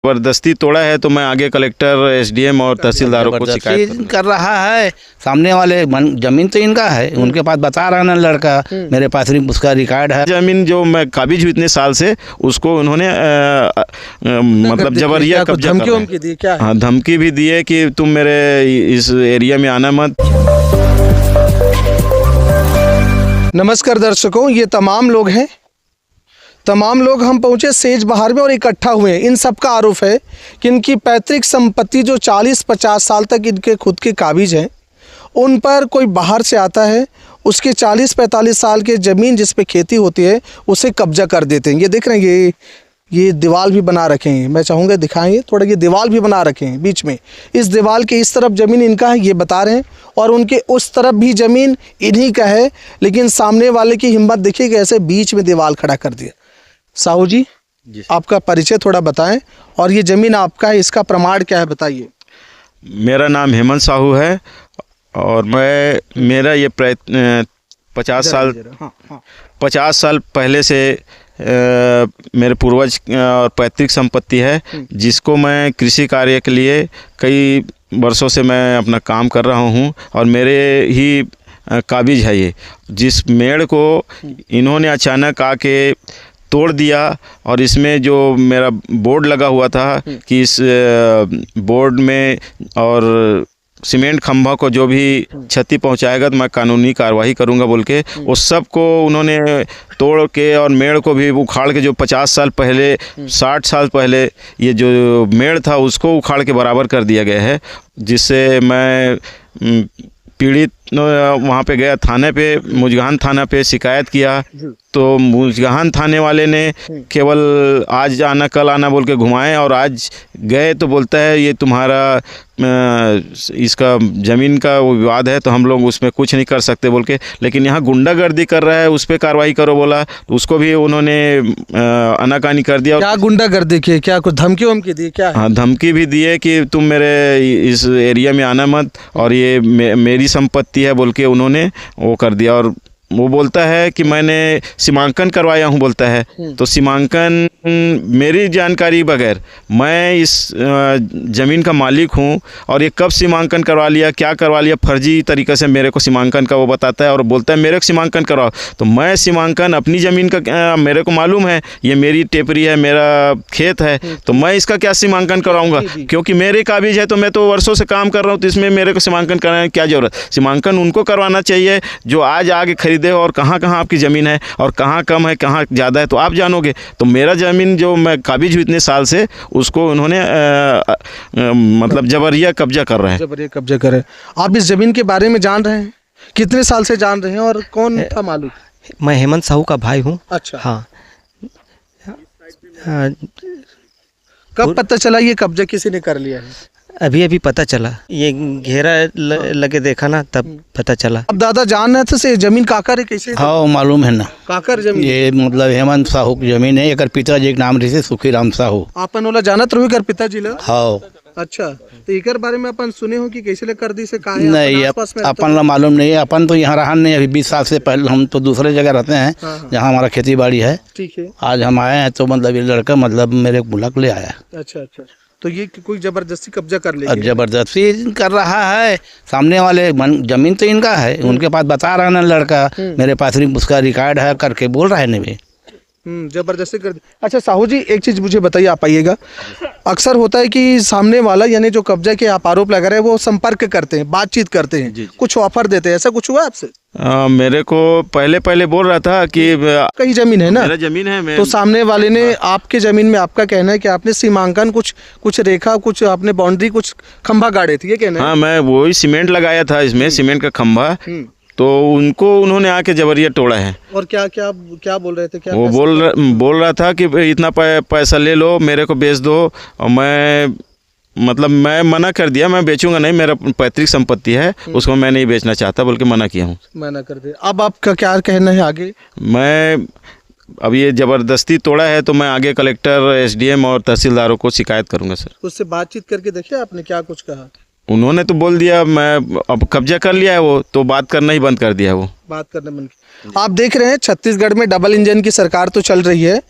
जबरदस्ती तोड़ा है तो मैं आगे कलेक्टर, एसडीएम और तहसीलदारों को शिकायत करूंगा। कर रहा है। सामने वाले जमीन तो इनका है, उनके पास बता रहा है ना लड़का, मेरे पास उसका रिकॉर्ड है। जमीन जो मैं काबिज हूँ इतने साल से, उसको उन्होंने मतलब जबरिया कब्जा कर रहे हैं। दी क्या है? हाँ, धमकी भी दी है कि तुम मेरे इस एरिया में आना मत। नमस्कार दर्शकों, ये तमाम लोग हैं, तमाम लोग हम पहुंचे सेज बहार में और इकट्ठा हुए हैं। इन सब का आरोप है कि इनकी पैतृक संपत्ति जो 40-50 साल तक इनके खुद के काबिज हैं, उन पर कोई बाहर से आता है, उसके 40-45 साल के ज़मीन जिस पे खेती होती है उसे कब्जा कर देते हैं। ये देख रहे हैं, ये दीवार भी बना रखे हैं। मैं चाहूँगा दिखाएंगे थोड़ा, ये दीवार भी बना रखे हैं बीच में। इस दीवार के इस तरफ ज़मीन इनका है, ये बता रहे हैं, और उनके उस तरफ भी ज़मीन इन्हीं का है। लेकिन सामने वाले की हिम्मत देखिए, ऐसे बीच में दीवार खड़ा कर दिया। साहू जी, आपका परिचय थोड़ा बताएं, और ये ज़मीन आपका है, इसका प्रमाण क्या है बताइए। मेरा नाम हेमंत साहू है और मेरा ये 50 साल पहले से मेरे पूर्वज और पैतृक संपत्ति है, जिसको मैं कृषि कार्य के लिए कई वर्षों से मैं अपना काम कर रहा हूँ और मेरे ही काबिज है ये। जिस मेड़ को इन्होंने अचानक आके तोड़ दिया और इसमें जो मेरा बोर्ड लगा हुआ था कि इस बोर्ड में और सीमेंट खंभा को जो भी क्षति पहुंचाएगा तो मैं कानूनी कार्रवाई करूंगा बोल के, उस सब को उन्होंने तोड़ के और मेड़ को भी उखाड़ के, जो 50 साल पहले 60 साल पहले ये जो मेड़ था उसको उखाड़ के बराबर कर दिया गया है। जिससे मैं पीड़ित वहाँ पे गया, थाने पे, मुजगान थाना पे शिकायत किया, तो मुजगान थाने वाले ने केवल आज आना कल आना बोल के घुमाए, और आज गए तो बोलता है ये तुम्हारा इसका ज़मीन का वो विवाद है तो हम लोग उसमें कुछ नहीं कर सकते बोल के। लेकिन यहाँ गुंडागर्दी कर रहा है, उस पर कार्रवाई करो बोला, उसको भी उन्होंने आनाकानी कर दिया। क्या गुंडागर्दी की? क्या कुछ धमकी वमकी दी क्या? हाँ, धमकी भी दी है कि तुम मेरे इस एरिया में आना मत, और ये मेरी संपत्ति है बोल के उन्होंने वो कर दिया। और वो बोलता है कि मैंने सीमांकन करवाया हूँ बोलता है, तो सीमांकन मेरी जानकारी बगैर, मैं इस ज़मीन का मालिक हूँ और ये कब सीमांकन करवा लिया, क्या करवा लिया, फर्जी तरीके से मेरे को सीमांकन का वो बताता है और बोलता है मेरे को सीमांकन करवाओ। तो मैं सीमांकन अपनी ज़मीन का मेरे को मालूम है, ये मेरी टेपरी है, मेरा खेत है, तो मैं इसका क्या सीमांकन कराऊंगा, क्योंकि मेरे काबिज है। तो मैं तो वर्षों से काम कर रहा हूँ, तो इसमें मेरे को सीमांकन कराने की क्या ज़रूरत। सीमांकन उनको करवाना चाहिए जो आज आगे खरीदे, और कहाँ कहाँ आपकी ज़मीन है और कहाँ कम है कहाँ ज़्यादा है तो आप जानोगे। तो मेरा ज़मीन जो मैं काबिज हूँ इतने साल से, उसको उन्होंने मतलब जबरिया कब्जा कर रहे हैं। जबरिया कब्जा कर रहे हैं। आप इस ज़मीन के बारे में जान रहे हैं? कितने साल से जान रहे हैं और कौन था मालूम? मैं हेमंत साहू का भाई हूँ। अच्छा, हाँ। कब पता चला ये कब्जा किसी ने कर लिया है? अभी पता चला, ये घेरा लगे देखा ना, तब पता चला। अब दादा जान रहे थे से जमीन काकर है कैसे? हाँ, मालूम है ना, काकर जमीन ये मतलब हेमंत साहू की जमीन है। एक पिताजी के नाम रही सुखीराम साहू। आपन वाला जानत रहो कर पिताजी ला? हाँ। अच्छा, तो एकर बारे में अपन सुने हो कि कैसे ले कर दी से कहा है? नहीं, अपन ला मालूम नहीं है। अपन तो यहाँ रहा नहीं, अभी 20 साल से पहले हम तो दूसरे जगह रहते हैं जहाँ हमारा खेती बाड़ी है। ठीक है। आज हम आए हैं तो मतलब ये लड़का मतलब मेरे बुला ले आया। अच्छा, तो ये कोई जबरदस्ती कब्जा कर ले? जबरदस्ती कर रहा है। सामने वाले जमीन तो इनका है, उनके पास बता रहा है ना लड़का, मेरे पास उसका रिकॉर्ड है करके बोल रहा है नहीं। जबरदस्ती कर दी। अच्छा साहू जी, एक चीज़ मुझे बताइए, आप आइएगा। अक्सर होता है कि सामने वाला यानी जो कब्जा के आप आरोप लगा रहे हैं वो संपर्क करते हैं, बातचीत करते हैं, कुछ ऑफर देते हैं, ऐसा कुछ हुआ आपसे? मेरे को पहले बोल रहा था कि कहीं जमीन है ना, मेरा जमीन है। तो सामने वाले ने आपके जमीन में, आपका कहना है कि आपने सीमांकन कुछ रेखा, कुछ आपने बाउंड्री, कुछ खंभा गाड़े थे, ये कहना है? हाँ, मैं वही सीमेंट लगाया था इसमें, सीमेंट का खंभा, तो उन्होंने आके जबरिया तोड़ा है। और क्या बोल रहे थे? क्या वो बोल रहा था कि इतना पैसा ले लो, मेरे को बेच दो। और मैं मना कर दिया, मैं बेचूंगा नहीं, मेरा पैतृक संपत्ति है, उसको मैं नहीं बेचना चाहता बोल के मना किया हूँ। मना कर दिया। अब आपका क्या कहना है आगे? अब ये ज़बरदस्ती तोड़ा है तो मैं आगे कलेक्टर, एसडीएम और तहसीलदारों को शिकायत करूंगा सर। उससे बातचीत करके देखिए आपने क्या कुछ कहा? उन्होंने तो बोल दिया मैं अब कब्जा कर लिया है, वो तो बात करना ही बंद कर दिया। वो बात करना बंद। आप देख रहे हैं छत्तीसगढ़ में डबल इंजन की सरकार तो चल रही है।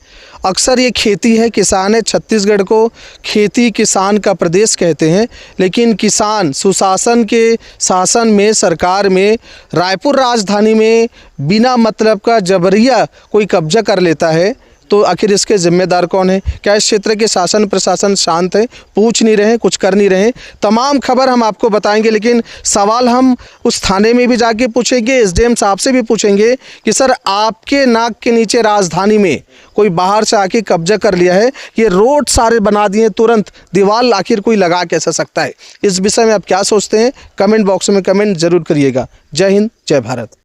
अक्सर ये खेती है, किसान है, छत्तीसगढ़ को खेती किसान का प्रदेश कहते हैं, लेकिन किसान सुशासन के शासन में, सरकार में, रायपुर राजधानी में बिना मतलब का जबरिया कोई कब्जा कर लेता है तो आखिर इसके जिम्मेदार कौन है? क्या इस क्षेत्र के शासन प्रशासन शांत है, पूछ नहीं रहे, कुछ कर नहीं रहे? तमाम खबर हम आपको बताएंगे, लेकिन सवाल हम उस थाने में भी जाके पूछेंगे, एसडीएम साहब से भी पूछेंगे कि सर आपके नाक के नीचे राजधानी में कोई बाहर से आके कब्जा कर लिया है, ये रोड सारे बना दिए तुरंत, दीवार आखिर कोई लगा कैसा सकता है? इस विषय में आप क्या सोचते हैं? कमेंट बॉक्स में कमेंट जरूर करिएगा। जय हिंद, जय भारत।